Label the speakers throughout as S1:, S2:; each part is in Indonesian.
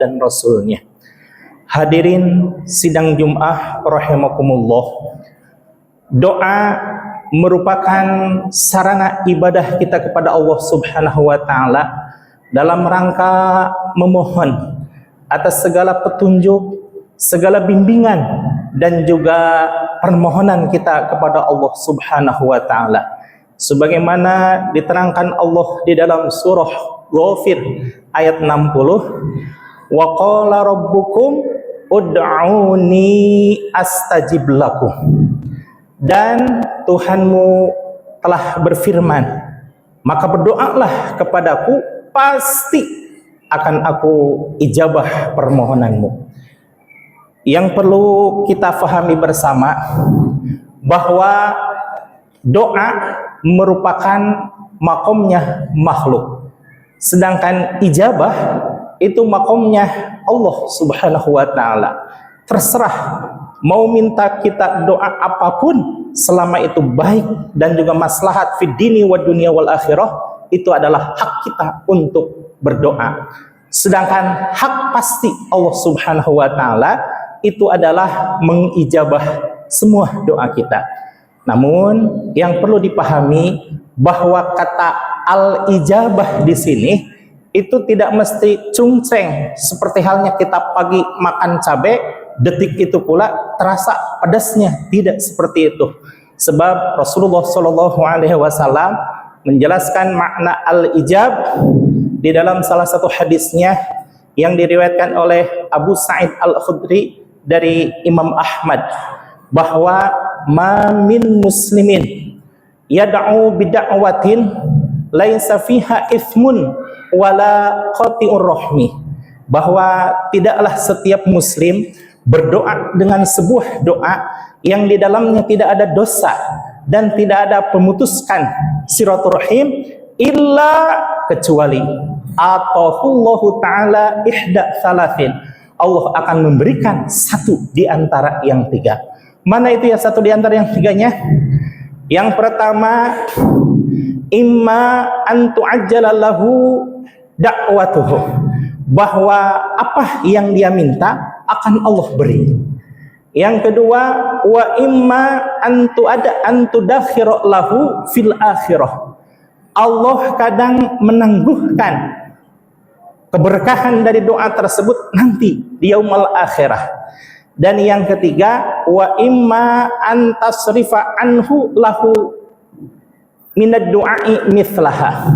S1: dan Rasulnya. Hadirin sidang Jum'ah rahimakumullah. Doa merupakan sarana ibadah kita kepada Allah Subhanahu wa taala dalam rangka memohon atas segala petunjuk, segala bimbingan dan juga permohonan kita kepada Allah Subhanahu wa taala. Sebagaimana diterangkan Allah di dalam surah Ghafir ayat 60, wa qala rabbukum ud'uni astajib lakum. Dan Tuhanmu telah berfirman, maka berdoalah kepadaku, pasti akan aku ijabah permohonanmu. Yang perlu kita fahami bersama bahwa doa merupakan makomnya makhluk, sedangkan ijabah itu makomnya Allah Subhanahu wa taala. Terserah mau minta kita doa apapun, selama itu baik dan juga maslahat fid dini wad dunya wal akhirah, itu adalah hak kita untuk berdoa. Sedangkan hak pasti Allah Subhanahu wa taala itu adalah mengijabah semua doa kita. Namun yang perlu dipahami bahwa kata al-ijabah di sini itu tidak mesti cungceng seperti halnya kita pagi makan cabai, detik itu pula terasa pedasnya. Tidak seperti itu. Sebab Rasulullah Shallallahu Alaihi Wasallam menjelaskan makna al-ijab di dalam salah satu hadisnya yang diriwayatkan oleh Abu Sa'id Al-Khudri dari Imam Ahmad, bahwa ma min muslimin yad'u bid'awatin laisa fiha ithmun wala qati'ur rahmi, bahwa tidaklah setiap muslim berdoa dengan sebuah doa yang di dalamnya tidak ada dosa dan tidak ada pemutuskan silaturahim, illa kecuali atahullahu ta'ala ihda thalathin, Allah akan memberikan satu di antara yang tiga. Mana itu ya satu di antara yang tiganya? Yang pertama, imma an tu'ajjala lahu da'watuhu, bahwa apa yang dia minta akan Allah beri. Yang kedua, wa imma an tudakhira lahu fil akhirah, Allah kadang menangguhkan keberkahan dari doa tersebut nanti di yaumul akhirah. Dan yang ketiga, wa imma an tasrifa anhu lahu minad du'ai mithlaha,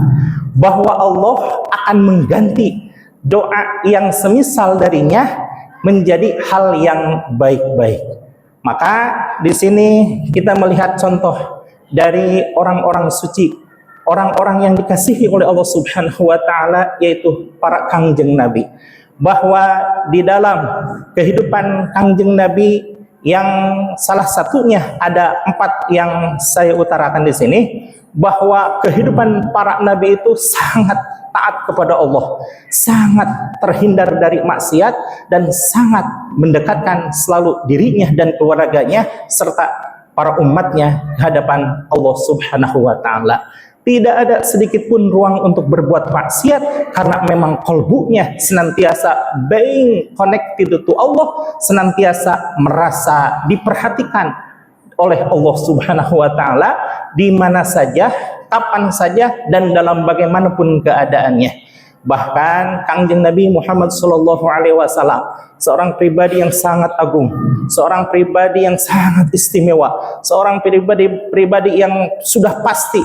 S1: bahwa Allah akan mengganti doa yang semisal darinya menjadi hal yang baik-baik. Maka di sini kita melihat contoh dari orang-orang suci, orang-orang yang dikasihi oleh Allah Subhanahu wa taala, yaitu para kangjeng Nabi. Bahwa di dalam kehidupan kangjeng Nabi yang salah satunya ada 4 yang saya utarakan di sini, bahwa kehidupan para nabi itu sangat taat kepada Allah, sangat terhindar dari maksiat, dan sangat mendekatkan selalu dirinya dan keluarganya serta para umatnya di hadapan Allah Subhanahu wa taala. Tidak ada sedikit pun ruang untuk berbuat maksiat, karena memang kolbunya senantiasa being connected to Allah, senantiasa merasa diperhatikan oleh Allah Subhanahu wa taala di mana saja, kapan saja, dan dalam bagaimanapun keadaannya. Bahkan kangjeng Nabi Muhammad sallallahu alaihi wasallam, seorang pribadi yang sangat agung, seorang pribadi yang sangat istimewa, seorang pribadi yang sudah pasti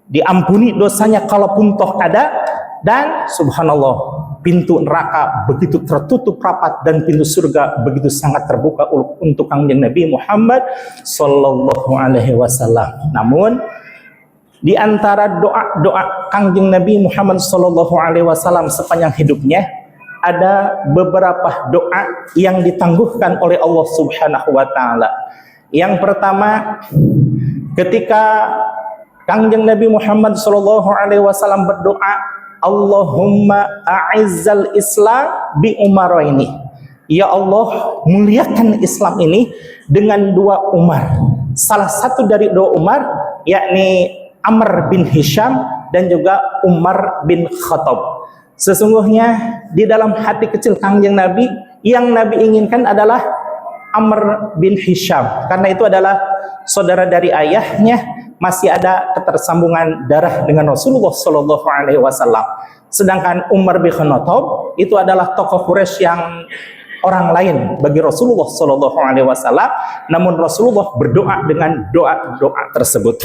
S1: diampuni dosanya kalaupun toh ada, dan subhanallah, pintu neraka begitu tertutup rapat dan pintu surga begitu sangat terbuka untuk kangjeng Nabi Muhammad sallallahu alaihi wasallam. Namun di antara doa-doa kangjeng Nabi Muhammad sallallahu alaihi wasallam sepanjang hidupnya, ada beberapa doa yang ditangguhkan oleh Allah Subhanahu wa taala. Yang pertama, ketika kangjeng Nabi Muhammad sallallahu alaihi wasallam berdoa, Allahumma a'izzal Islam bi umaraini, ya Allah muliakan Islam ini dengan 2 Umar. Salah satu dari 2 Umar yakni Amr bin Hisham dan juga Umar bin Khattab. Sesungguhnya di dalam hati kecil Kangjeng Nabi, yang Nabi inginkan adalah Amr bin Hisham, karena itu adalah saudara dari ayahnya, masih ada ketersambungan darah dengan Rasulullah Shallallahu Alaihi Wasallam. Sedangkan Umar bin Khattab itu adalah tokoh Quraisy yang orang lain bagi Rasulullah Shallallahu Alaihi Wasallam. Namun Rasulullah berdoa dengan doa-doa tersebut.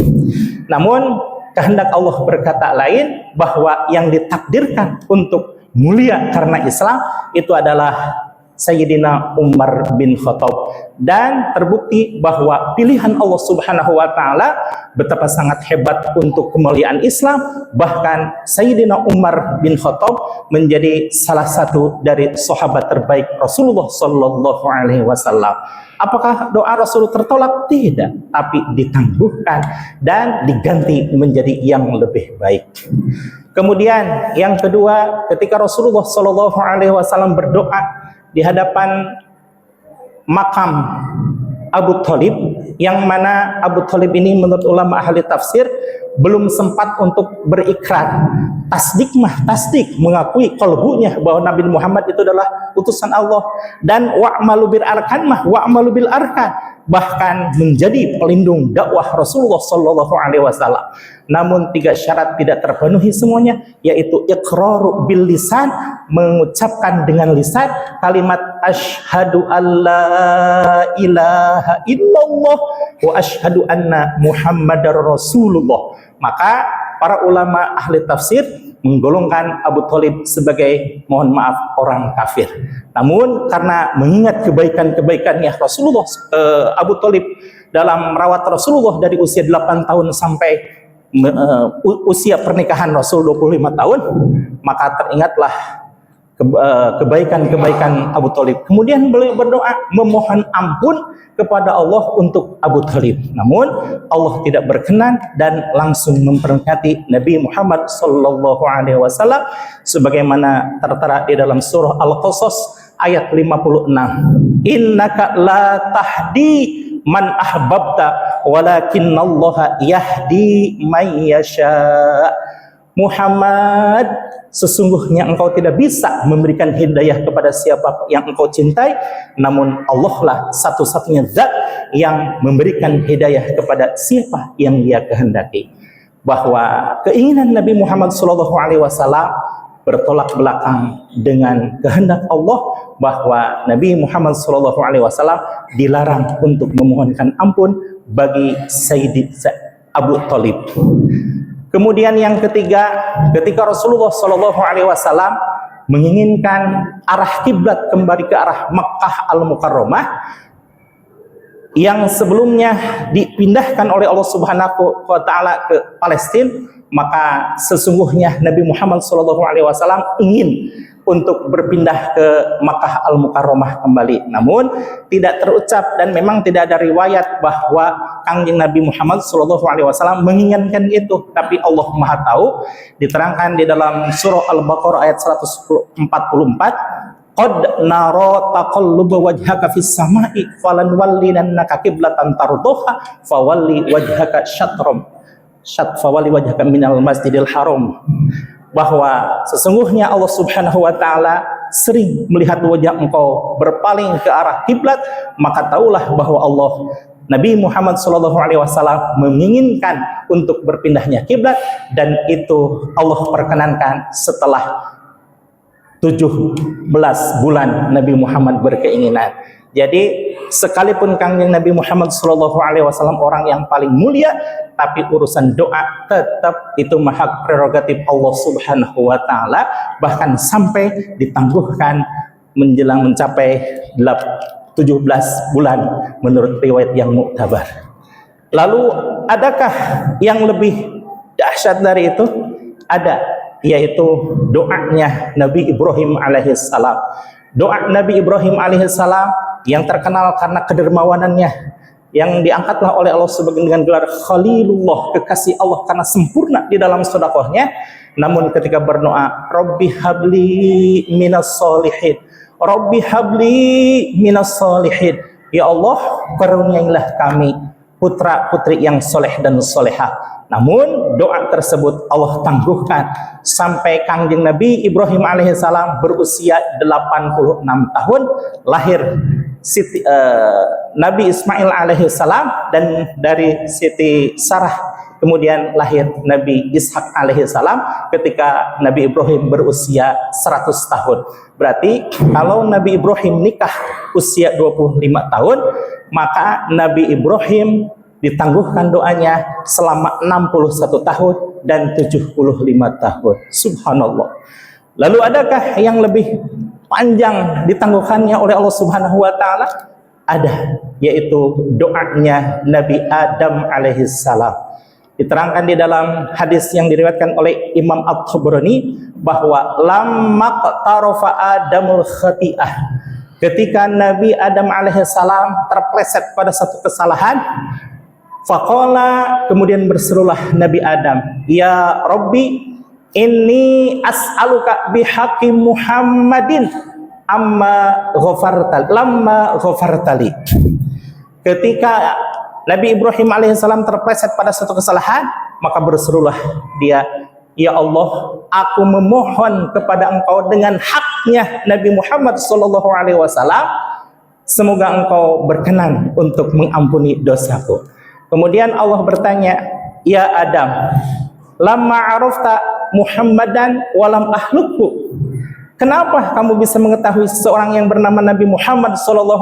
S1: Namun kehendak Allah berkata lain, bahwa yang ditakdirkan untuk mulia karena Islam itu adalah Sayyidina Umar bin Khattab, dan terbukti bahwa pilihan Allah Subhanahu wa taala betapa sangat hebat untuk kemuliaan Islam. Bahkan Sayyidina Umar bin Khattab menjadi salah satu dari sahabat terbaik Rasulullah sallallahu alaihi wasallam. Apakah doa Rasul tertolak? Tidak, tapi ditangguhkan dan diganti menjadi yang lebih baik. Kemudian yang kedua, ketika Rasulullah sallallahu alaihi wasallam berdoa di hadapan makam Abu Thalib, yang mana Abu Thalib ini menurut ulama ahli tafsir belum sempat untuk berikrar, tasdik mengakui kalbunya bahwa Nabi Muhammad itu adalah utusan Allah, dan wa'malu bil arkan wa'malu bil arkan, bahkan menjadi pelindung dakwah Rasulullah sallallahu alaihi wasallam. Namun 3 syarat tidak terpenuhi semuanya, yaitu iqraru bil lisan, mengucapkan dengan lisan kalimat asyhadu alla ilaha illallah wa asyhadu anna muhammadar rasulullah. Maka para ulama ahli tafsir menggolongkan Abu Thalib sebagai, mohon maaf, orang kafir. Namun karena mengingat kebaikan-kebaikannya Rasulullah, Abu Thalib dalam merawat Rasulullah dari usia 8 tahun sampai usia pernikahan Rasul 25 tahun, maka teringatlah kebaikan-kebaikan Abu Thalib. Kemudian beliau berdoa memohon ampun kepada Allah untuk Abu Thalib. Namun Allah tidak berkenan dan langsung memperingati Nabi Muhammad sallallahu alaihi wasallam sebagaimana tertera di dalam surah Al-Qasas ayat 56. Innaka la tahdi man ahbabta walakinallaha yahdi man yasha. Muhammad, sesungguhnya engkau tidak bisa memberikan hidayah kepada siapa yang engkau cintai, namun Allah lah satu-satunya zat yang memberikan hidayah kepada siapa yang Dia kehendaki. Bahwa keinginan Nabi Muhammad SAW bertolak belakang dengan kehendak Allah, bahwa Nabi Muhammad SAW dilarang untuk memohonkan ampun bagi Sayyidi Abu Thalib. Kemudian yang ketiga, ketika Rasulullah SAW menginginkan arah kiblat kembali ke arah Makkah Al-Mukarramah yang sebelumnya dipindahkan oleh Allah Subhanahu wa taala ke Palestina, maka sesungguhnya Nabi Muhammad SAW ingin untuk berpindah ke Makkah Al-Mukarramah kembali. Namun tidak terucap dan memang tidak ada riwayat bahwa Kangjeng Nabi Muhammad SAW menginginkan itu. Tapi Allah Maha Tahu, diterangkan di dalam surah Al-Baqarah ayat 144, qad nara taqalluba wajhaka fis sama'i falanwallinannaka qiblatan tarduha fawalli wajhaka fawalli wajhaka minal masjidil haram. Bahwa sesungguhnya Allah Subhanahu wa taala sering melihat wajah engkau berpaling ke arah kiblat, maka tahulah bahwa Allah, Nabi Muhammad SAW menginginkan untuk berpindahnya kiblat, dan itu Allah perkenankan setelah 17 bulan Nabi Muhammad berkeinginan. Jadi sekalipun Kangjeng Nabi Muhammad SAW orang yang paling mulia, tapi urusan doa tetap itu hak prerogatif Allah Subhanahu wa taala, bahkan sampai ditangguhkan menjelang mencapai 17 bulan menurut riwayat yang muktabar. Lalu adakah yang lebih dahsyat dari itu? Ada, yaitu doanya Nabi Ibrahim alaihissalam. Doa Nabi Ibrahim alaihissalam yang terkenal karena kedermawanannya, yang diangkatlah oleh Allah sebagai dengan gelar Khalilullah, kekasih Allah, karena sempurna di dalam sedekahnya. Namun ketika berdoa, Rabbi habli minas solihin, Rabbi habli minas solihin, ya Allah karuniailah kami putra-putri yang soleh dan solehah. Namun doa tersebut Allah tangguhkan sampai Kangjeng Nabi Ibrahim alaihissalam berusia 86 tahun, lahir Nabi Ismail alaihissalam, dan dari Siti Sarah kemudian lahir Nabi Ishak alaihissalam ketika Nabi Ibrahim berusia 100 tahun. Berarti kalau Nabi Ibrahim nikah usia 25 tahun, maka Nabi Ibrahim ditangguhkan doanya selama 61 tahun dan 75 tahun. Subhanallah. Lalu adakah yang lebih panjang ditangguhkannya oleh Allah Subhanahu wa taala? Ada, yaitu doanya Nabi Adam alaihissalam. Diterangkan di dalam hadis yang diriwayatkan oleh Imam At-Tabrani bahwa lamma qtarafa Adamul khati'ah, ketika Nabi Adam alaihissalam terpleset pada satu kesalahan, faqala, kemudian berserulah Nabi Adam, ya Rabbi inni as'aluka bihaqqi Muhammadin lamma ghafartali. Ketika Nabi Ibrahim alaihissalam terpleset pada satu kesalahan, maka berserulah dia, ya Allah, aku memohon kepada Engkau dengan haknya Nabi Muhammad sallallahu alaihi wasallam, semoga Engkau berkenan untuk mengampuni dosaku. Kemudian Allah bertanya, ya Adam, lamma arafta Muhammadan walam ahlukku, kenapa kamu bisa mengetahui seseorang yang bernama Nabi Muhammad SAW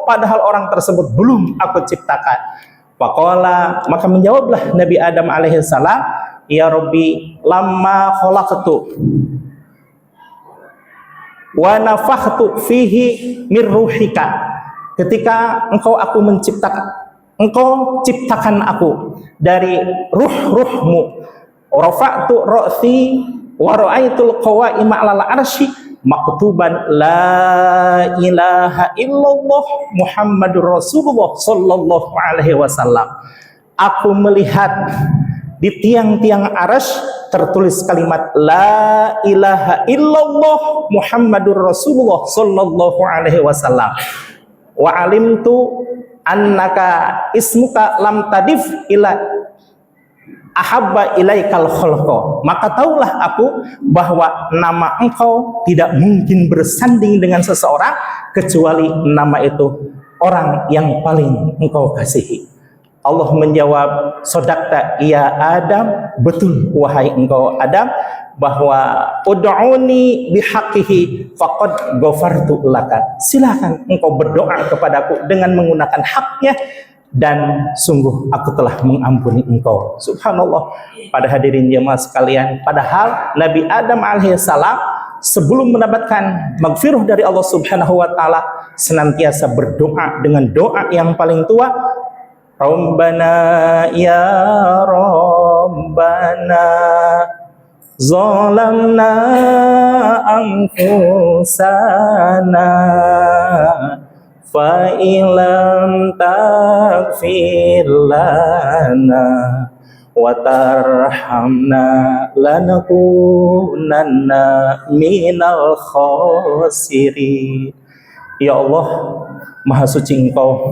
S1: padahal orang tersebut belum aku ciptakan? Faqala, maka menjawablah Nabi Adam alaihissalam, ya Rabbi lamma khalaqtu wa nafakhtu fihi min ruhika, ketika Engkau ciptakan aku dari ruh-ruhmu. Rafa'tu ra'si wa ra'aitul qawa'ima 'alal 'arsy maktuban la ilaha illallah Muhammadur Rasulullah sallallahu alaihi wasallam. Aku melihat di tiang-tiang arsy tertulis kalimat la ilaha illallah Muhammadur Rasulullah sallallahu alaihi wasallam. Wa alimtu annaka ismuka lam tadif ila ahabba ilaikal khalqa, maka tahulah aku bahwa nama Engkau tidak mungkin bersanding dengan seseorang kecuali nama itu orang yang paling Engkau kasihi. Allah menjawab, sodakta ya Adam, betul wahai engkau Adam, bahwa ud'uni bihaqqihi faqad ghafartu laka, silakan engkau berdoa kepadaku dengan menggunakan haknya dan sungguh aku telah mengampuni engkau. Subhanallah. Pada hadirin jemaah sekalian, padahal Nabi Adam alaihissalam sebelum mendapatkan maghfirah dari Allah Subhanahu wa taala senantiasa berdoa dengan doa yang paling tua, Rabbana ya Rabbana zalamna anfusana fa ilam taghfir lana wa tarhamna lanakunanna minal khasirin. Ya Allah, Maha Suci Engkau,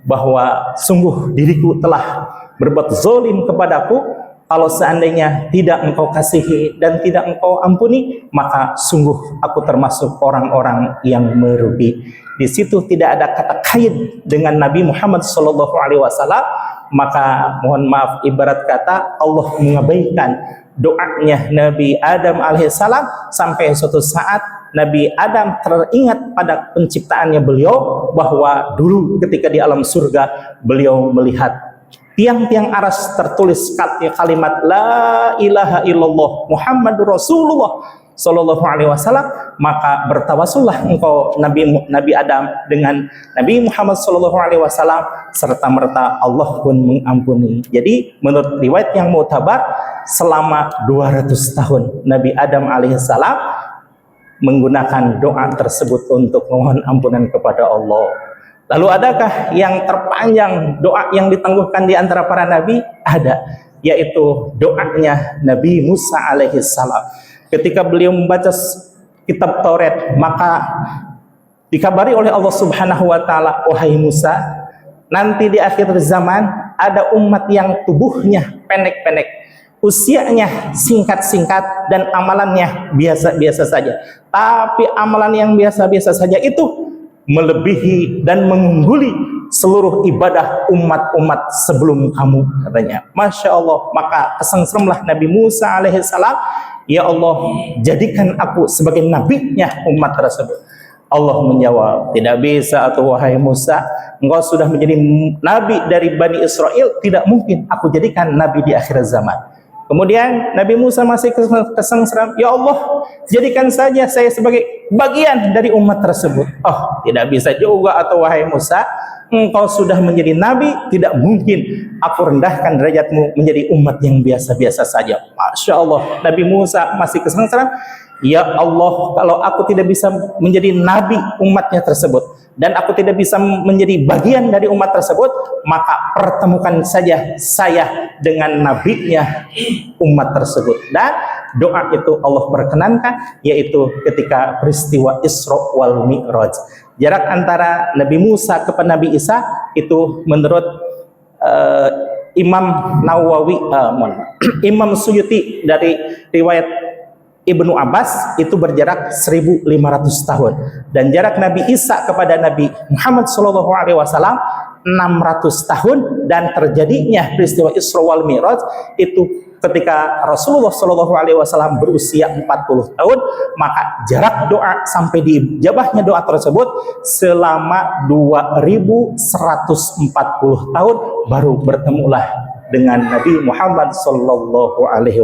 S1: bahwa sungguh diriku telah berbuat zalim kepadaku. Kalau seandainya tidak Engkau kasihi dan tidak Engkau ampuni, maka sungguh aku termasuk orang-orang yang merugi. Di situ tidak ada kata kait dengan Nabi Muhammad SAW, maka mohon maaf, ibarat kata Allah mengabaikan doanya Nabi Adam alaihissalam sampai suatu saat Nabi Adam teringat pada penciptaannya beliau, bahwa dulu ketika di alam surga beliau melihat tiang-tiang aras tertulis kalimat la ilaha illallah Muhammadur Rasulullah sallallahu alaihi wasallam, maka bertawasullah engkau Nabi Adam dengan Nabi Muhammad sallallahu alaihi wasallam, serta merta Allah pun mengampuni. Jadi menurut riwayat yang mu'tabar, selama 200 tahun Nabi Adam alaihissalam menggunakan doa tersebut untuk mohon ampunan kepada Allah. Lalu adakah yang terpanjang doa yang ditangguhkan di antara para nabi? Ada, yaitu doanya Nabi Musa alaihissalam. Ketika beliau membaca kitab Taurat, maka dikabari oleh Allah Subhanahu wa taala, wahai Musa, nanti di akhir zaman ada umat yang tubuhnya pendek-pendek, usianya singkat-singkat, dan amalannya biasa-biasa saja. Tapi amalan yang biasa-biasa saja itu melebihi dan mengungguli seluruh ibadah umat-umat sebelum kamu, katanya. Masya Allah. Maka kesengsramlah Nabi Musa alaihissalam, ya Allah, jadikan aku sebagai nabinya umat tersebut. Allah menjawab, tidak bisa atau wahai Musa, engkau sudah menjadi nabi dari Bani Israel, tidak mungkin aku jadikan nabi di akhir zaman. Kemudian Nabi Musa masih kesengsram, ya Allah, jadikan saja saya sebagai bagian dari umat tersebut. Oh, tidak bisa juga atau wahai Musa, engkau sudah menjadi nabi, tidak mungkin aku rendahkan derajatmu menjadi umat yang biasa-biasa saja. Masya Allah, Nabi Musa masih kesengsram, ya Allah, kalau aku tidak bisa menjadi nabi umatnya tersebut, dan aku tidak bisa menjadi bagian dari umat tersebut, maka pertemukan saja saya dengan nabinya umat tersebut. Dan doa itu Allah berkenankan, yaitu ketika peristiwa Isra wal Mi'raj. Jarak antara Nabi Musa kepada Nabi Isa itu menurut Imam Nawawi, Imam Suyuti dari riwayat Ibnu Abbas itu berjarak 1500 tahun, dan jarak Nabi Isa kepada Nabi Muhammad SAW 600 tahun. Dan terjadinya peristiwa Isra wal Mi'raj itu ketika Rasulullah SAW berusia 40 tahun, maka jarak doa sampai diijabahnya doa tersebut selama 2140 tahun, baru bertemulah dengan Nabi Muhammad SAW.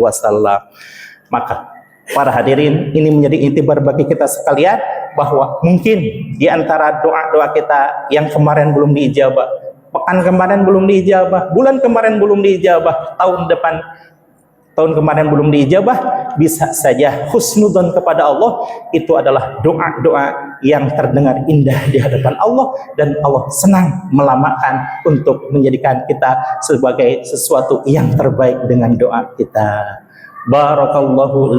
S1: Maka para hadirin, ini menjadi intibar bagi kita sekalian, bahwa mungkin di antara doa-doa kita yang kemarin belum diijabah, pekan kemarin belum diijabah, bulan kemarin belum diijabah, tahun kemarin belum diijabah, bisa saja husnudzon kepada Allah itu adalah doa-doa yang terdengar indah di hadapan Allah, dan Allah senang melamakan untuk menjadikan kita sebagai sesuatu yang terbaik dengan doa kita. Barakallahu